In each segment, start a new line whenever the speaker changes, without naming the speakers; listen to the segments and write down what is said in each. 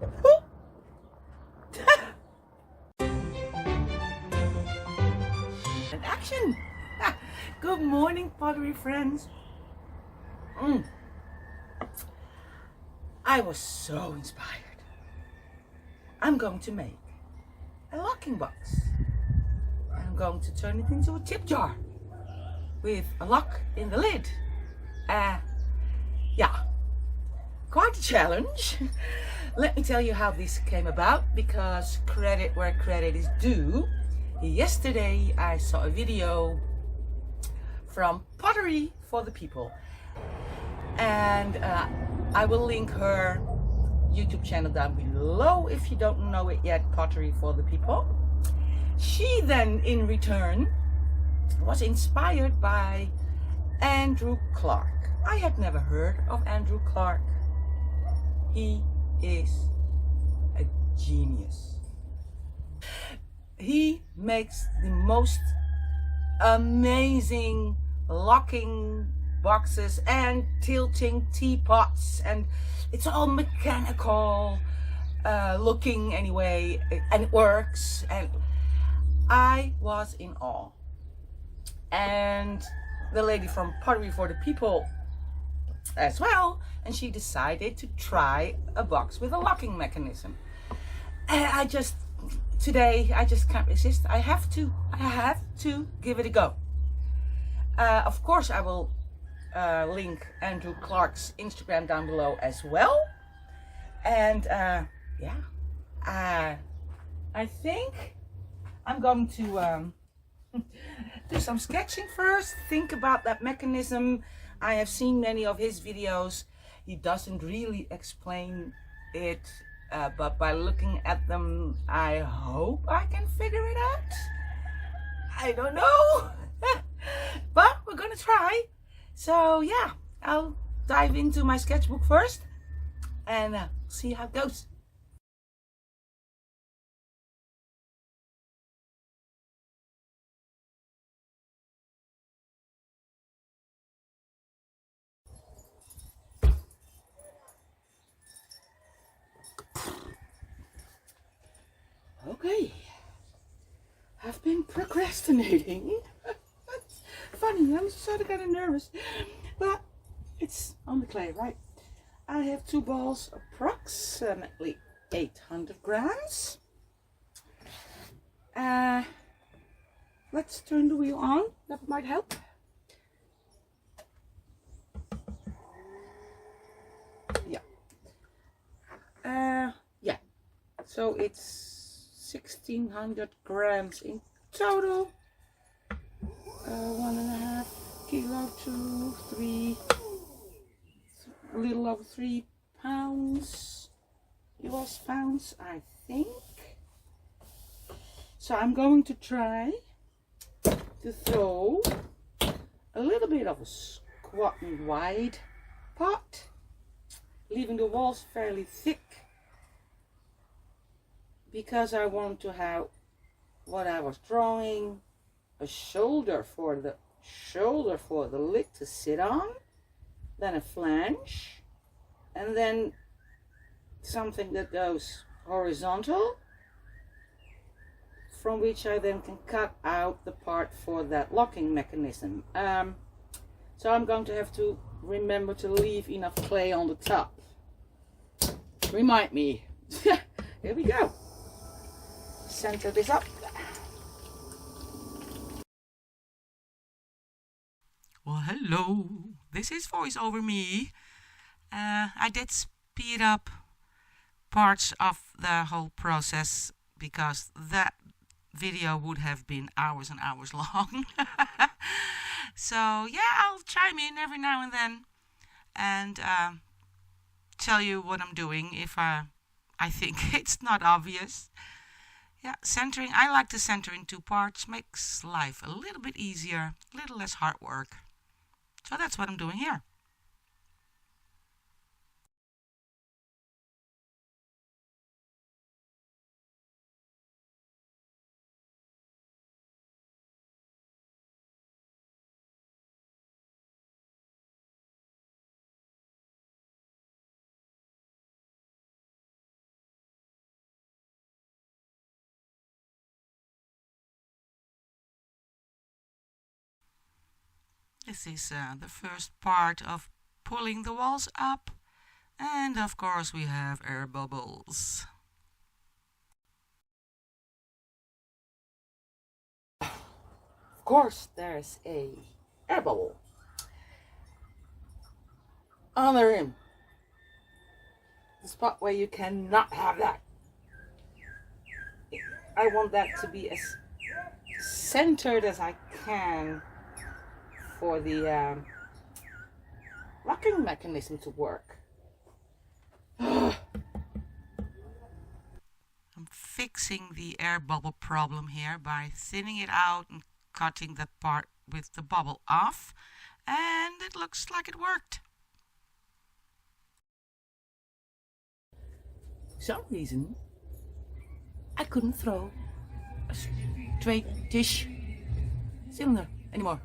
And action! Good morning, pottery friends. I was so inspired. I'm going to make a locking box. I'm going to turn it into a tip jar with a lock in the lid. Yeah, quite a challenge. Let me tell you how this came about, because credit where credit is due. Yesterday I saw a video from Pottery for the People, and I will link her YouTube channel down below if you don't know it yet, Pottery for the People. She then in return was inspired by Andrew Clark. I had never heard of Andrew Clark. He is a genius. He makes the most amazing locking boxes and tilting teapots, and it's all mechanical looking anyway, and it works, and I was in awe. And the lady from Pottery for the People as well, and she decided to try a box with a locking mechanism. And today I just can't resist. I have to give it a go. Of course I will link Andrew Clark's Instagram down below as well. And yeah, I think I'm going to do some sketching first, think about that mechanism. I have seen many of his videos. He doesn't really explain it, but by looking at them, I hope I can figure it out. I don't know, but we're gonna try. So yeah, I'll dive into my sketchbook first and see how it goes. Okay, I've been procrastinating. Funny, I'm sort of kind of nervous, but it's on the clay, right? I have two balls, approximately 800 grams. Let's turn the wheel on, that might help. Yeah, so it's 1600 grams in total. 1.5 kilo to 3, a little over 3 pounds, US pounds, I think. So I'm going to try to throw a little bit of a squat and wide pot, leaving the walls fairly thick, because I want to have what I was drawing, a shoulder for the lid to sit on, then a flange, and then something that goes horizontal, from which I then can cut out the part for that locking mechanism. So I'm going to have to remember to leave enough clay on the top. Remind me. Here we go. Center this up.
Well, hello, this is voice over me. I did speed up parts of the whole process because that video would have been hours and hours long. So yeah, I'll chime in every now and then and tell you what I'm doing if I think it's not obvious. Yeah, centering, I like to center in two parts, makes life a little bit easier, a little less hard work. So that's what I'm doing here. This is the first part of pulling the walls up, and of course we have air bubbles.
Of course, there's a air bubble under him. The spot where you cannot have that. I want that to be as centered as I can for the locking mechanism to work.
I'm fixing the air bubble problem here by thinning it out and cutting the part with the bubble off, and it looks like it worked.
For some reason, I couldn't throw a straight dish cylinder anymore.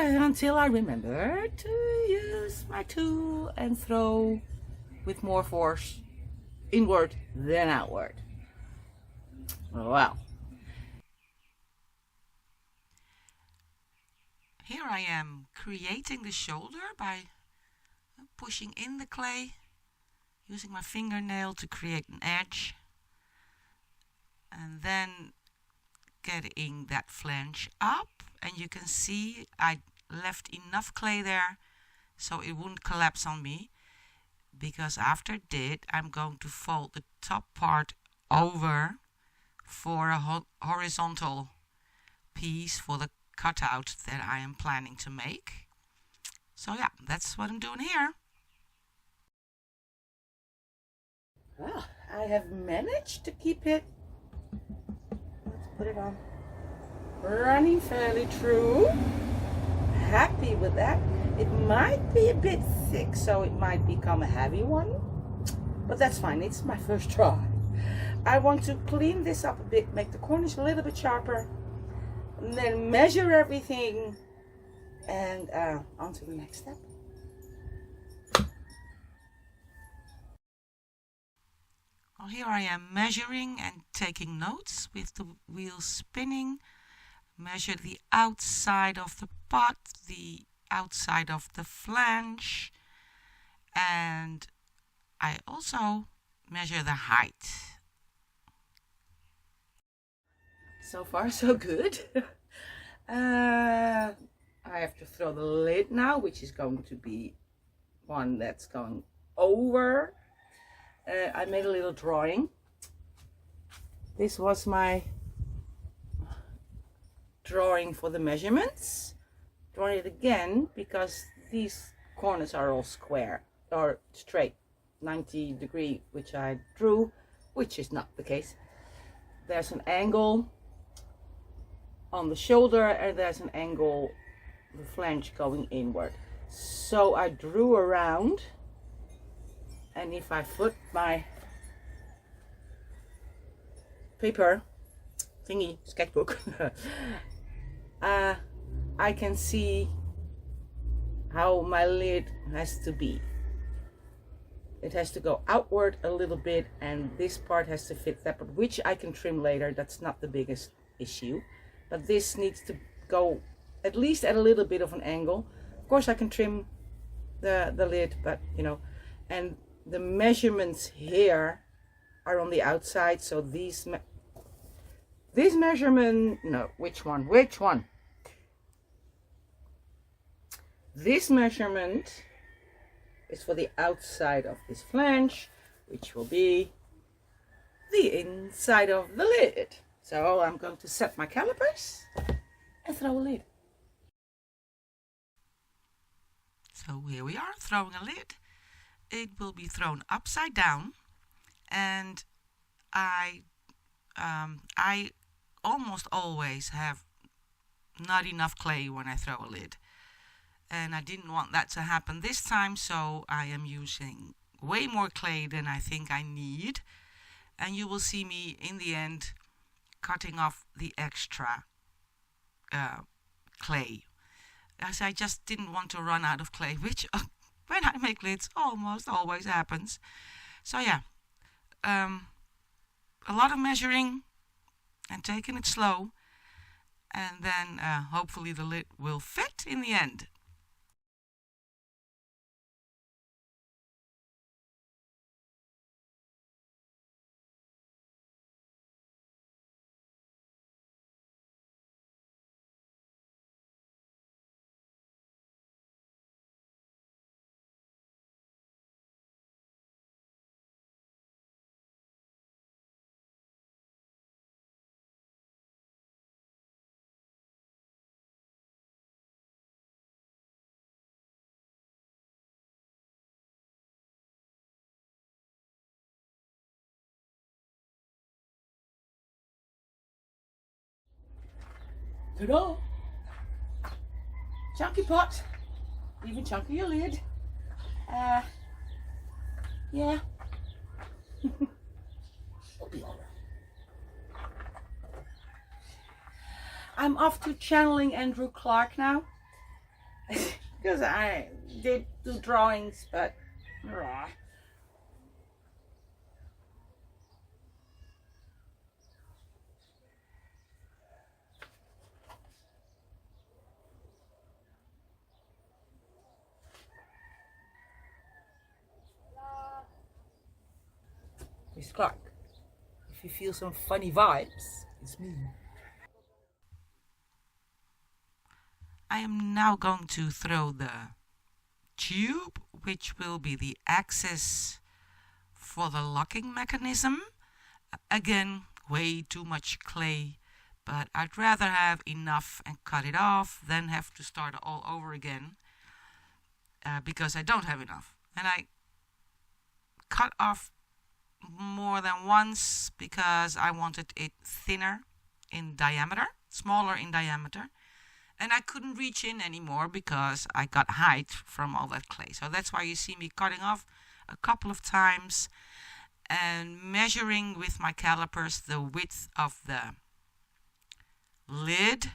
Until I remembered to use my tool and throw with more force inward than outward. Well,
here I am creating the shoulder by pushing in the clay, using my fingernail to create an edge, and then getting that flange up. And you can see I left enough clay there so it wouldn't collapse on me, because after that I'm going to fold the top part over for a horizontal piece for the cutout that I am planning to make. So yeah, that's what I'm doing here.
well, I have managed to keep it, let's put it on, running fairly true. Happy with that. It might be a bit thick, so it might become a heavy one, but that's fine. It's my first try. I want to clean this up a bit, make the corners a little bit sharper, and then measure everything, and on to the next step.
Well, here I am measuring and taking notes with the wheel spinning. Measure the outside of the pot, the outside of the flange, and I also measure the height.
So far, so good. I have to throw the lid now, which is going to be one that's going over. I made a little drawing. This was my drawing for the measurements. Drawing it again because these corners are all square or straight, 90-degree, which I drew, which is not the case. There's an angle on the shoulder and there's an angle, the flange going inward. So I drew around, and if I flip my paper thingy sketchbook, I can see how my lid has to be. It has to go outward a little bit, and this part has to fit that part, which I can trim later. That's not the biggest issue, but this needs to go at least at a little bit of an angle. Of course I can trim the lid, but you know, and the measurements here are on the outside, so these this measurement, no, which one? This measurement is for the outside of this flange, which will be the inside of the lid. So I'm going to set my calipers and throw a lid.
So here we are throwing a lid. It will be thrown upside down, and I almost always have not enough clay when I throw a lid, and I didn't want that to happen this time, so I am using way more clay than I think I need, and you will see me in the end cutting off the extra clay, as I just didn't want to run out of clay, which when I make lids almost always happens. So yeah, a lot of measuring and taking it slow, and then hopefully the lid will fit in the end.
Ta-da! Chunky pot, even chunkier lid. Yeah. It'll be alright. I'm off to channeling Andrew Clark now. Because I did do drawings, but Miss Clark, if you feel some funny vibes, it's me.
I am now going to throw the tube, which will be the axis for the locking mechanism. Again, way too much clay, but I'd rather have enough and cut it off than have to start all over again, because I don't have enough. And I cut off more than once because I wanted it thinner in diameter, smaller in diameter, and I couldn't reach in anymore because I got height from all that clay. So that's why you see me cutting off a couple of times and measuring with my calipers the width of the lid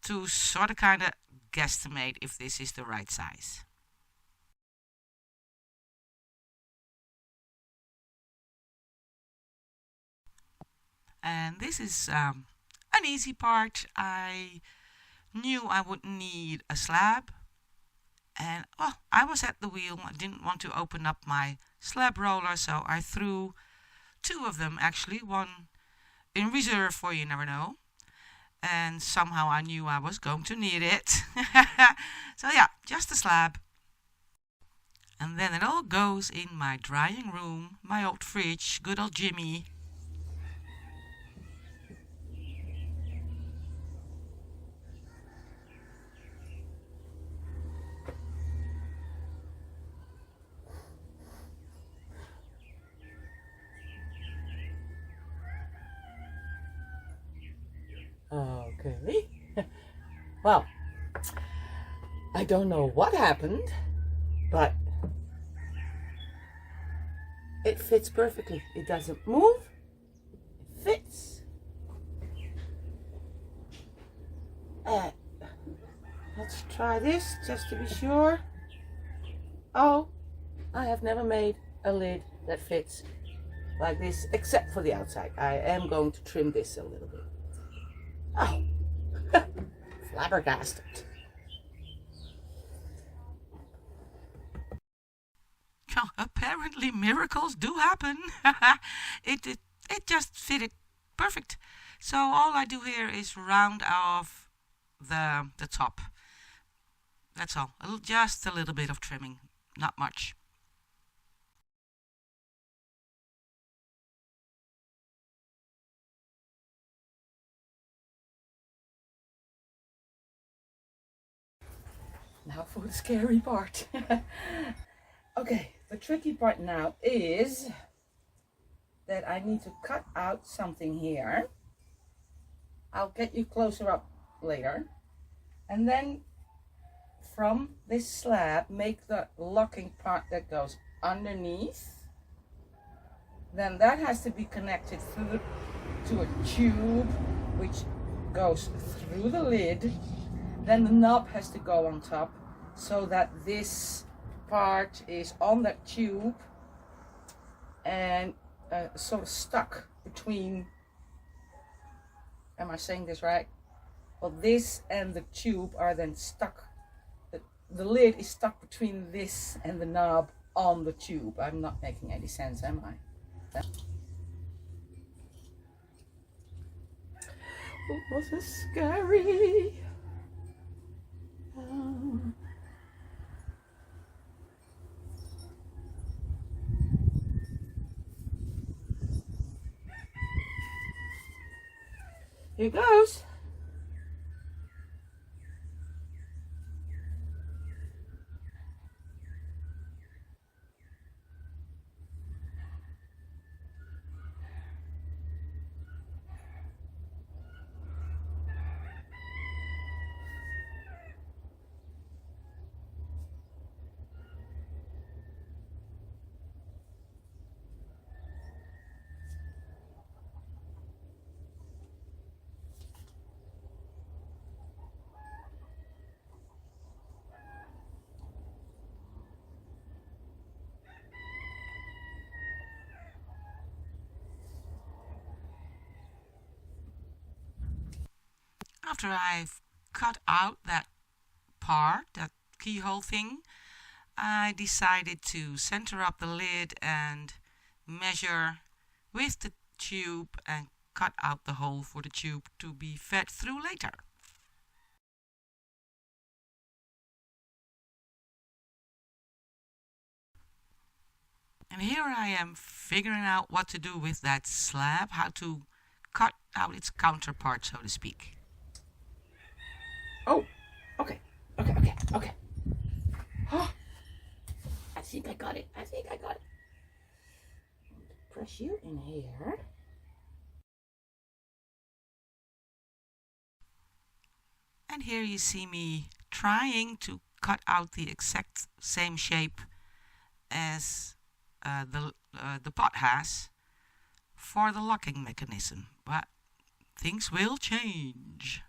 to sort of kind of guesstimate if this is the right size. And this is an easy part. I knew I would need a slab, and well, I was at the wheel. I didn't want to open up my slab roller, so I threw two of them, actually, one in reserve for you never know, and somehow I knew I was going to need it. So yeah, just a slab, and then it all goes in my drying room, my old fridge, good old Jimmy.
Okay. Well, I don't know what happened, but it fits perfectly. It doesn't move. It fits. Let's try this just to be sure. Oh, I have never made a lid that fits like this, except for the outside. I am going to trim this a little bit. Oh, flabbergasted.
Oh, apparently miracles do happen. it just fitted perfect. So all I do here is round off the top. That's all. Just a little bit of trimming, not much.
Now for the scary part. Okay, the tricky part now is that I need to cut out something here. I'll get you closer up later. And then from this slab, make the locking part that goes underneath. Then that has to be connected through to a tube which goes through the lid. Then the knob has to go on top so that this part is on that tube and sort of stuck between, am I saying this right? Well, this and the tube are then stuck. The lid is stuck between this and the knob on the tube. I'm not making any sense, am I? Oh, was this scary? Here goes.
After I've cut out that part, that keyhole thing, I decided to center up the lid and measure with the tube and cut out the hole for the tube to be fed through later. And here I am figuring out what to do with that slab, how to cut out its counterpart, so to speak.
Oh, okay. Oh, I think I got it. Press you in here.
And here you see me trying to cut out the exact same shape as the pot has for the locking mechanism, but things will change.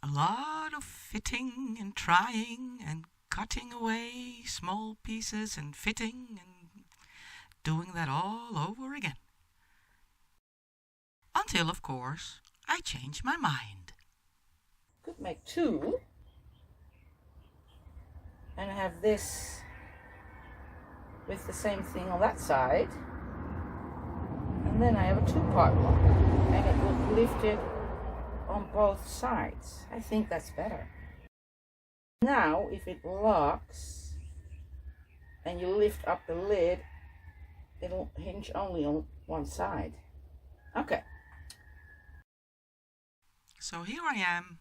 A lot of fitting and trying and cutting away small pieces and fitting and doing that all over again. Until, of course, I change my mind.
Could make two and have this with the same thing on that side, and then I have a two-part lock and it will lift it on both sides. I think that's better. Now if it locks and you lift up the lid, it'll hinge only on one side. Okay.
So here I am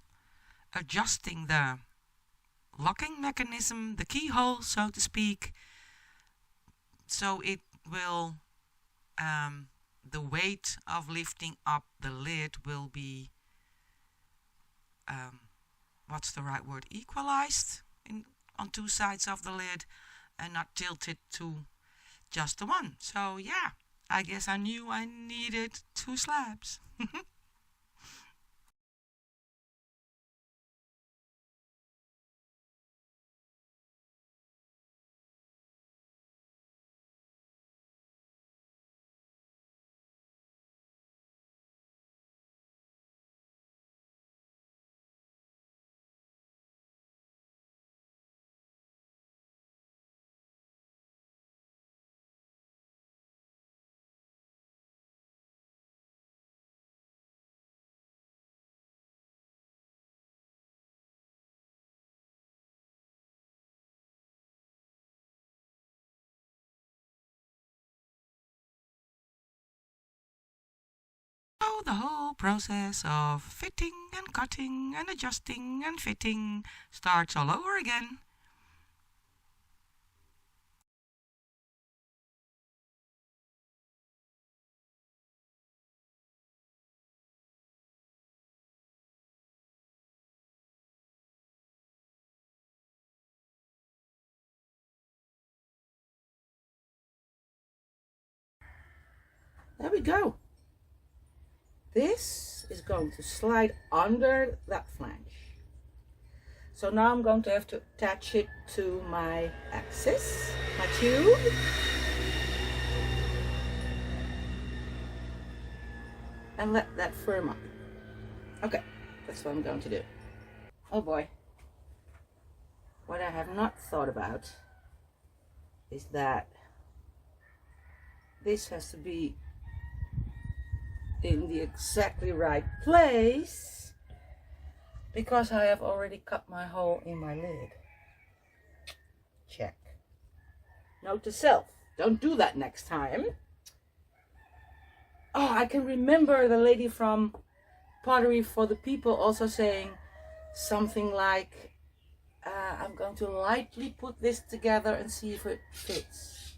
adjusting the locking mechanism, the keyhole, so to speak, so it will, the weight of lifting up the lid will be, what's the right word, equalized on two sides of the lid and not tilted to just the one. So yeah, I guess I knew I needed two slabs. So the whole process of fitting and cutting and adjusting and fitting starts all over again.
There we go. This is going to slide under that flange. So now I'm going to have to attach it to my axis, my tube. And let that firm up. Okay, that's what I'm going to do. Oh boy. What I have not thought about is that this has to be in the exactly right place, because I have already cut my hole in my lid. Check. Note to self, don't do that next time. Oh, I can remember the lady from Pottery for the People also saying something like, I'm going to lightly put this together and see if it fits.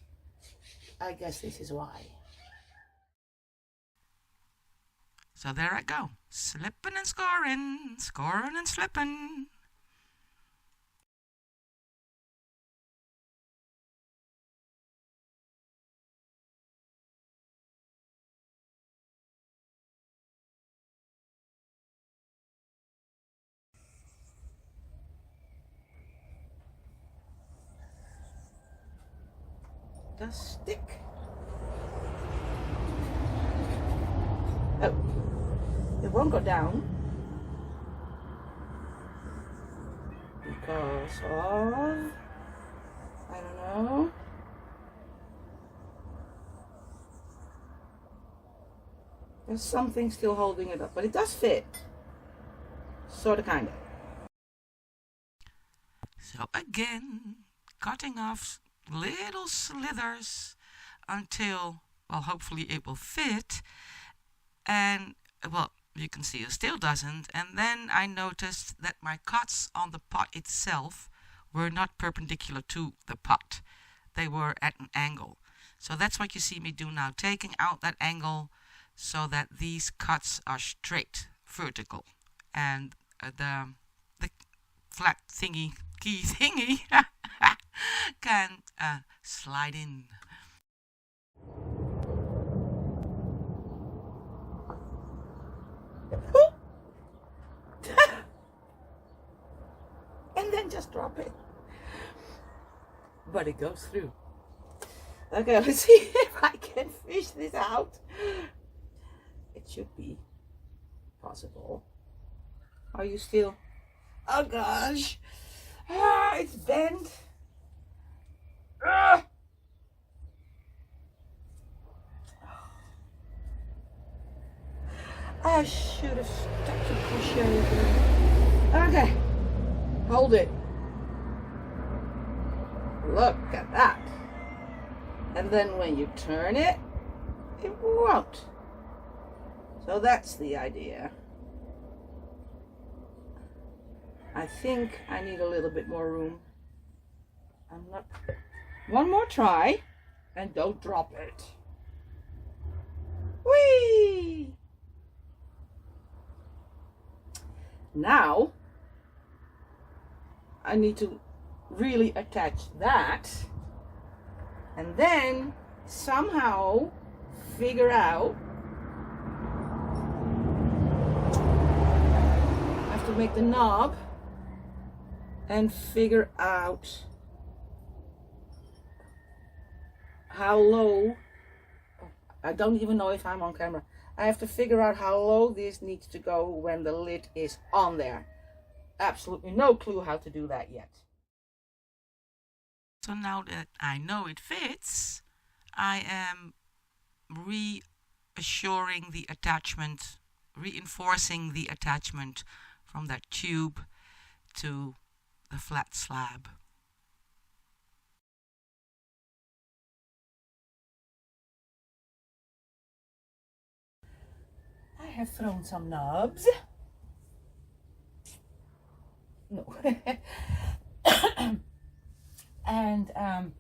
I guess this is why.
So there I go, slipping and scoring, scoring and slipping.
Does stick. Oh, it won't go down because of, I don't know. There's something still holding it up, but it does fit. Sort of, kind of.
So again, cutting off little slithers until, well, hopefully it will fit. And, well, you can see it still doesn't. And then I noticed that my cuts on the pot itself were not perpendicular to the pot. They were at an angle. So that's what you see me do now, taking out that angle so that these cuts are straight, vertical. And the flat thingy, key thingy can slide in.
And then just drop it. But it goes through. Okay, let's see if I can fish this out. It should be possible. Are you still? Oh gosh. Ah, it's bent. Ah. I should have stuck the crochet again. Okay. Hold it. Look at that. And then when you turn it, it won't. So that's the idea. I think I need a little bit more room. I'm not. One more try, and don't drop it. Whee! Now I need to really attach that, and then somehow figure out. I have to make the knob and figure out how low. I don't even know if I'm on camera. I have to figure out how low this needs to go when the lid is on there. Absolutely no clue how to do that yet.
So now that I know it fits, I am reassuring the attachment, reinforcing the attachment from that tube to the flat slab.
I have thrown some knobs. No. And I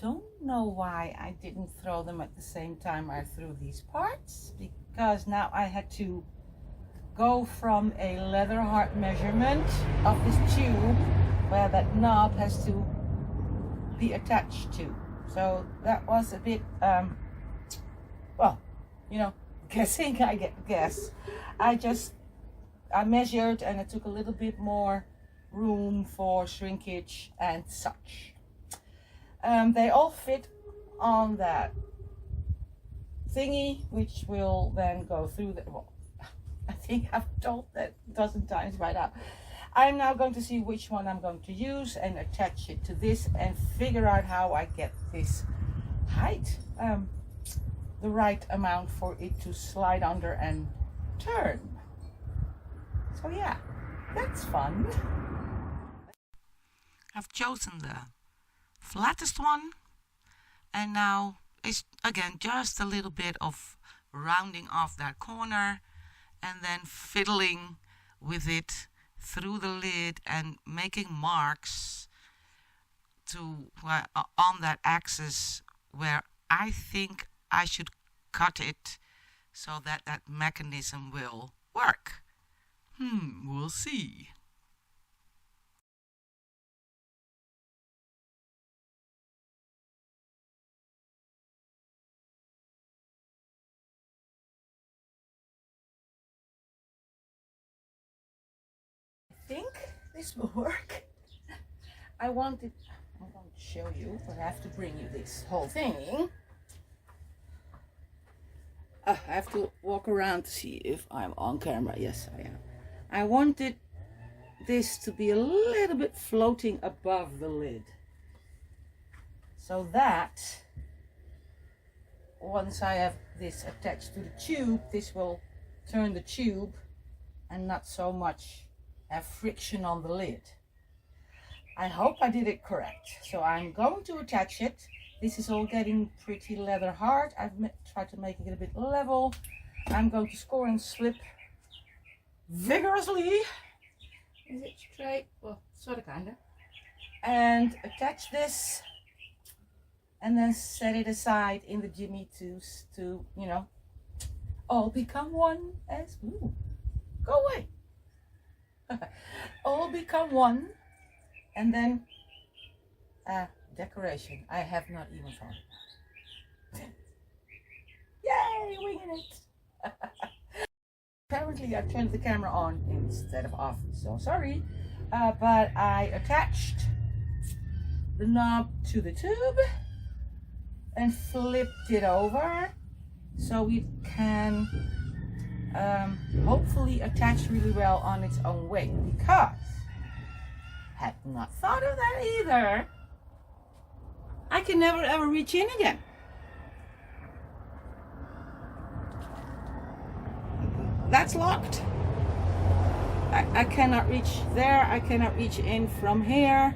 don't know why I didn't throw them at the same time I threw these parts, because now I had to go from a leather heart measurement of this tube where that knob has to be attached to. So that was a bit, well, you know, guessing, I guess. I just I measured and I took a little bit more room for shrinkage and such. They all fit on that thingy, which will then go through the, well, I think I've told that a dozen times by now. I'm now going to see which one I'm going to use and attach it to this and figure out how I get this height, the right amount for it to slide under and turn. So yeah, that's fun.
I've chosen the flattest one, and now it's again just a little bit of rounding off that corner and then fiddling with it through the lid and making marks to on that axis where I think I should cut it so that that mechanism will work. We'll see.
I think this will work. I'm going to show you, but I have to bring you this whole thing. I have to walk around to see if I'm on camera. Yes, I am. I wanted this to be a little bit floating above the lid, so that once I have this attached to the tube, this will turn the tube and not so much have friction on the lid. I hope I did it correct. So I'm going to attach it. This is all getting pretty leather hard. I've tried to make it a bit level. I'm going to score and slip vigorously. Is it straight? Well, sort of, kind of. And attach this and then set it aside in the jimmy to you know, all become one as, ooh, go away. All become one. And then decoration. I have not even thought of that. Yay, winging it. Apparently I turned the camera on instead of off, so sorry. But I attached the knob to the tube and flipped it over so it can hopefully attach really well on its own weight, because had not thought of that either. I can never ever reach in again. That's locked. I cannot reach there. I cannot reach in from here.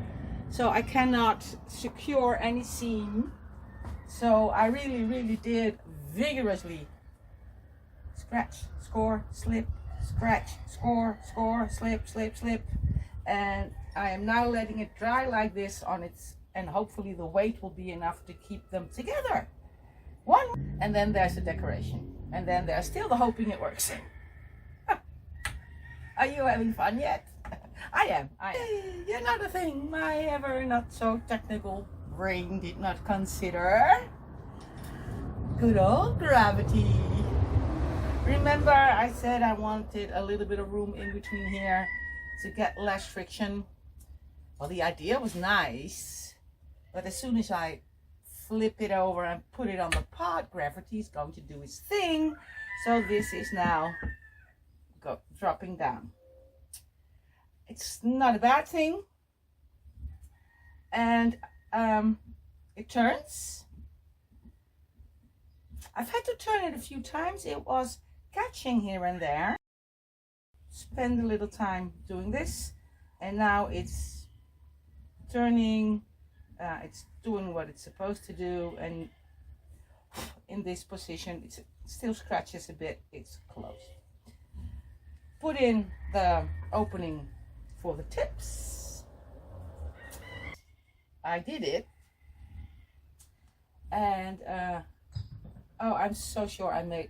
So I cannot secure any seam. So I really did vigorously scratch, score, slip, scratch, score, score, slip, slip, slip. And I am now letting it dry like this on its, and hopefully the weight will be enough to keep them together. One, and then there's the decoration. And then there's still the hoping it works. Are you having fun yet? I am. You're not a thing my ever not so technical brain did not consider. Good old gravity. Remember I said I wanted a little bit of room in between here to get less friction. Well, the idea was nice, but as soon as I flip it over and put it on the pot, gravity is going to do its thing. So this is now dropping down. It's not a bad thing, and it turns. I've had to turn it a few times. It was catching here and there. Spend a little time doing this, and now it's turning. It's doing what it's supposed to do, and in this position it still scratches a bit. It's closed. Put in the opening for the tips. I did it, and oh, I'm so sure I made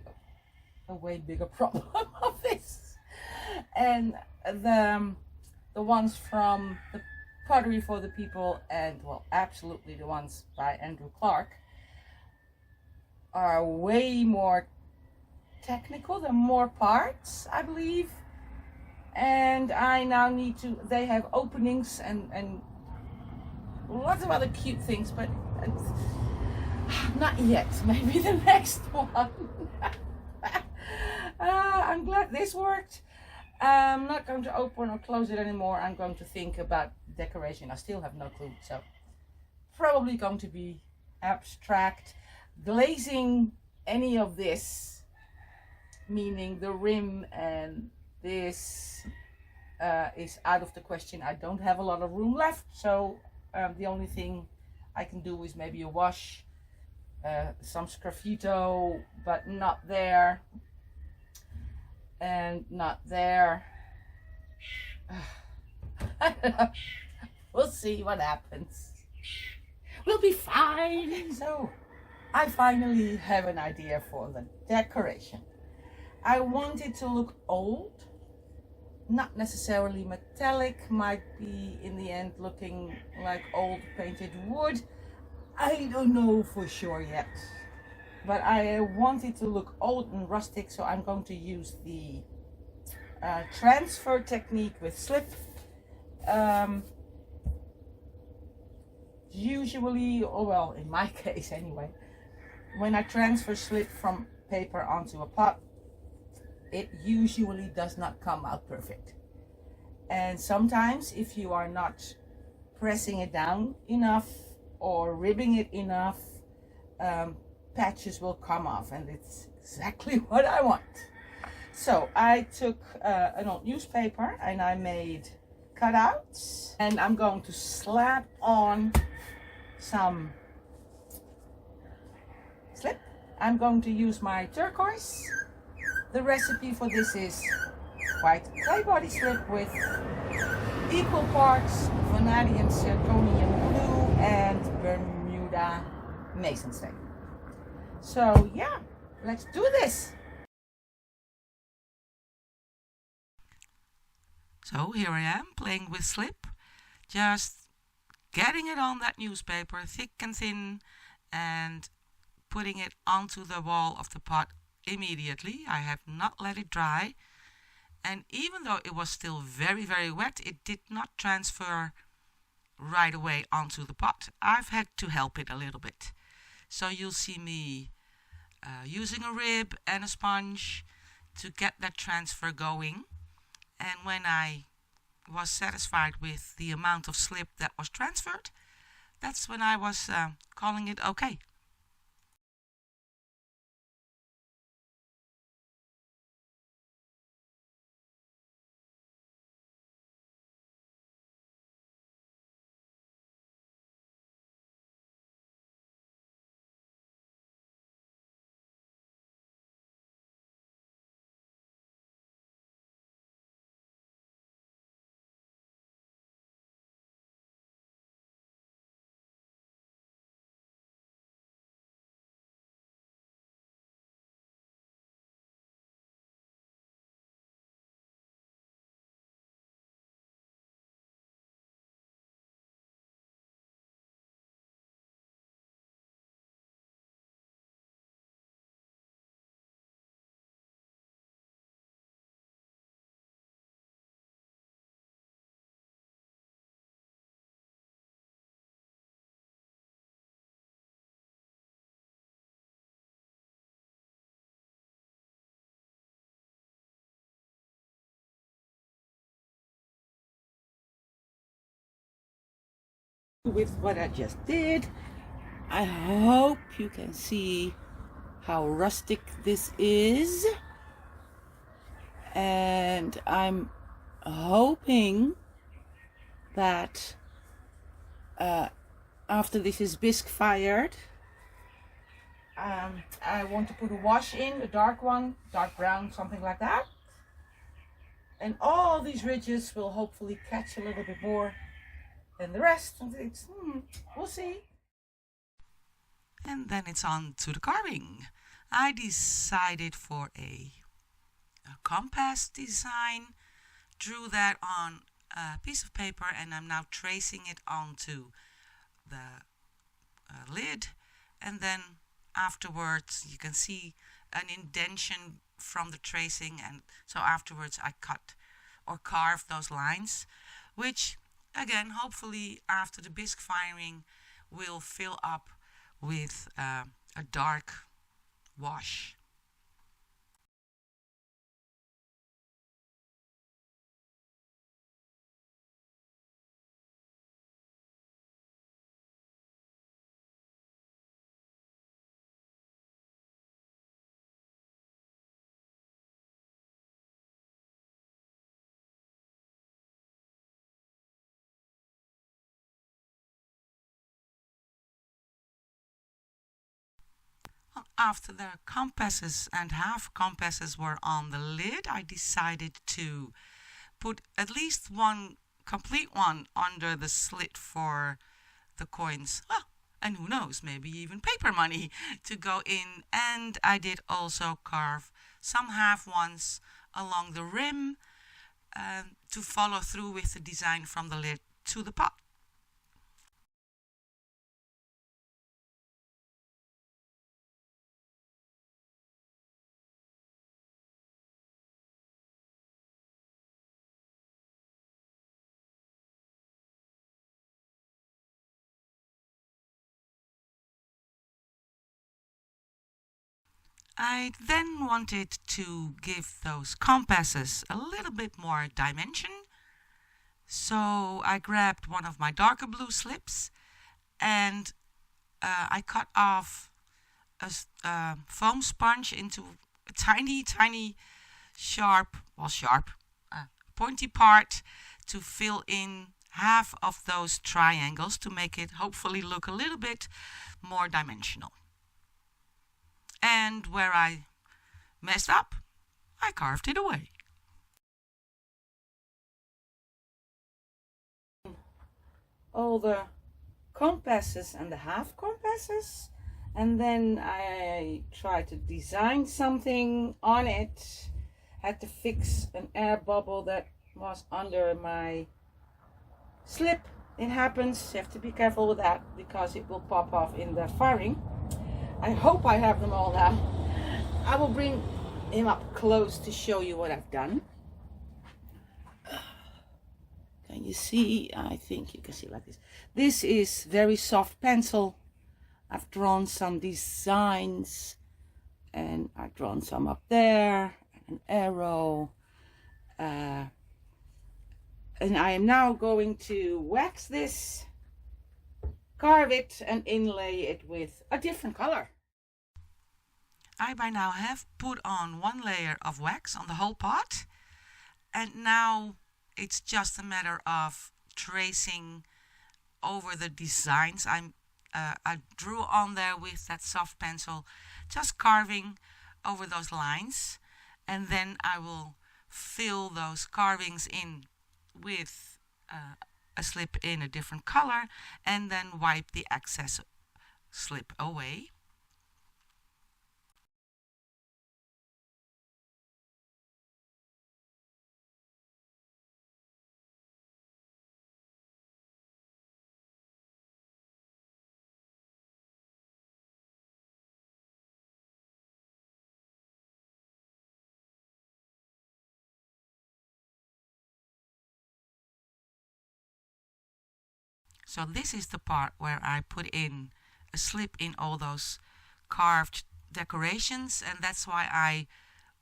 a way bigger problem of this. And the ones from the Pottery for the People, and well, absolutely the ones by Andrew Clark, are way more technical. There are more parts, I believe, And I now need to, they have openings and lots of other cute things, but not yet. Maybe the next one. I'm glad this worked. I'm not going to open or close it anymore. I'm going to think about decoration. I still have no clue, so probably going to be abstract. Glazing any of this, meaning the rim and this, is out of the question. I don't have a lot of room left, so the only thing I can do is maybe a wash, some sgraffito, but not there and not there. We'll see what happens. We'll be fine. So I finally have an idea for the decoration. I want it to look old, not necessarily metallic, might be in the end looking like old painted wood. I don't know for sure yet, but I want it to look old and rustic, so I'm going to use the transfer technique with slip. Usually, or well, in my case anyway, when I transfer slip from paper onto a pot, it usually does not come out perfect. And sometimes if you are not pressing it down enough or ribbing it enough, patches will come off, and it's exactly what I want. So I took an old newspaper and I made cutouts, and I'm going to slap on some slip. I'm going to use my turquoise. The recipe for this is white clay body slip with equal parts vanadium zirconium blue and Bermuda mason stone. So yeah, let's do this.
So here I am playing with slip, just getting it on that newspaper thick and thin and putting it onto the wall of the pot immediately. I have not let it dry, and even though it was still very, very wet, it did not transfer right away onto the pot. I've had to help it a little bit. So you'll see me using a rib and a sponge to get that transfer going. And when I was satisfied with the amount of slip that was transferred, that's when I was calling it okay.
With what I just did, I hope you can see how rustic this is, and I'm hoping that after this is bisque fired, I want to put a wash in, a dark one, dark brown, something like that, and all these ridges will hopefully catch a little bit more than the rest. It's, we'll see.
And then it's on to the carving. I decided for a compass design, drew that on a piece of paper, and I'm now tracing it onto the lid, and then afterwards you can see an indentation from the tracing, and so afterwards I cut or carve those lines, which again, hopefully after the bisque firing, will fill up with a dark wash. After the compasses and half compasses were on the lid, I decided to put at least one complete one under the slit for the coins. And who knows, maybe even paper money to go in. And I did also carve some half ones along the rim to follow through with the design from the lid to the pot. I then wanted to give those compasses a little bit more dimension. So I grabbed one of my darker blue slips and I cut off a foam sponge into a tiny sharp, pointy part to fill in half of those triangles to make it hopefully look a little bit more dimensional. And where I messed up, I carved it away.
All the compasses and the half compasses, and then I tried to design something on it. Had to fix an air bubble that was under my slip. It happens, you have to be careful with that because it will pop off in the firing. I hope I have them all now. I will bring him up close to show you what I've done. Can you see? I think you can see like this. This is very soft pencil. I've drawn some designs and I've drawn some up there, an arrow. And I am now going to wax this, carve it and inlay it with a different color.
I by now have put on one layer of wax on the whole pot, and now it's just a matter of tracing over the designs I drew on there with that soft pencil, just carving over those lines, and then I will fill those carvings in with a slip in a different color and then wipe the excess slip away. So this is the part where I put in a slip in all those carved decorations, and that's why I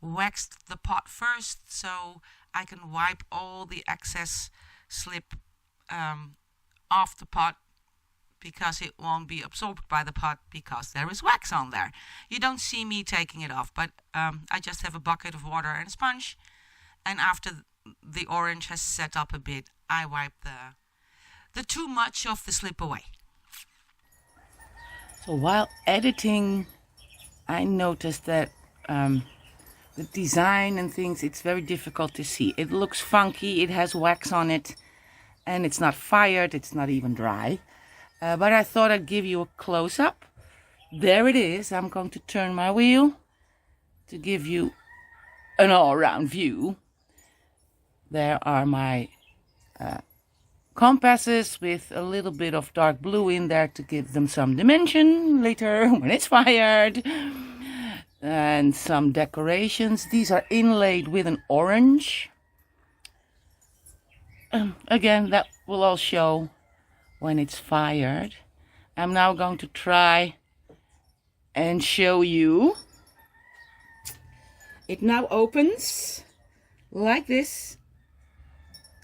waxed the pot first, so I can wipe all the excess slip off the pot, because it won't be absorbed by the pot because there is wax on there. You don't see me taking it off, but I just have a bucket of water and a sponge, and after the orange has set up a bit, I wipe the too much of the slip away.
So while editing, I noticed that the design and things, it's very difficult to see. It looks funky, it has wax on it, and it's not fired, it's not even dry. But I thought I'd give you a close-up. There it is. I'm going to turn my wheel to give you an all-around view. There are my compasses with a little bit of dark blue in there to give them some dimension later when it's fired. And some decorations. These are inlaid with an orange. again, that will all show when it's fired. I'm now going to try and show you. It now opens like this.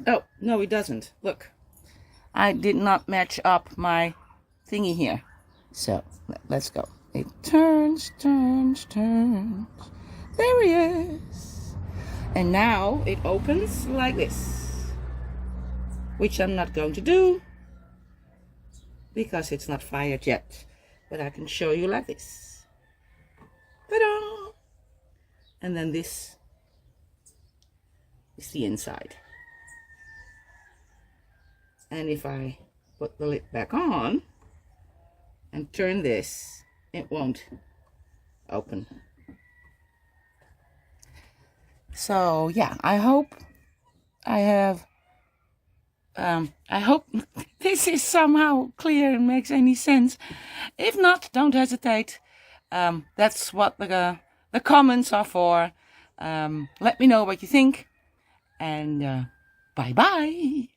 Oh, no, it doesn't. Look, I did not match up my thingy here. So, let's go. It turns. There he is. And now it opens like this, which I'm not going to do because it's not fired yet. But I can show you like this. Ta-da! And then this is the inside. And if I put the lid back on and turn this, it won't open. So yeah, I hope this is somehow clear and makes any sense. If not, don't hesitate. That's what the comments are for. Let me know what you think, and bye bye.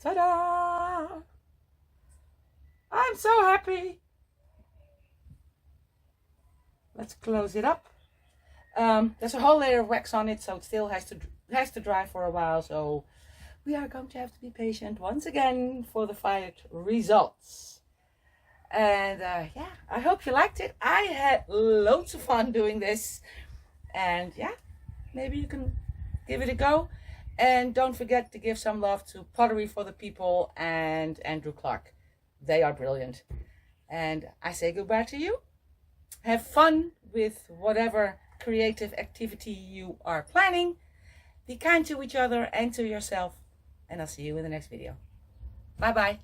Ta-da! I'm so happy. Let's close it up. There's a whole layer of wax on it, so it still has to dry for a while. So we are going to have to be patient once again for the fired results. And yeah, I hope you liked it. I had loads of fun doing this, and yeah, maybe you can give it a go. And don't forget to give some love to Pottery for the People and Andrew Clark. They are brilliant. And I say goodbye to you. Have fun with whatever creative activity you are planning. Be kind to each other and to yourself. And I'll see you in the next video. Bye bye.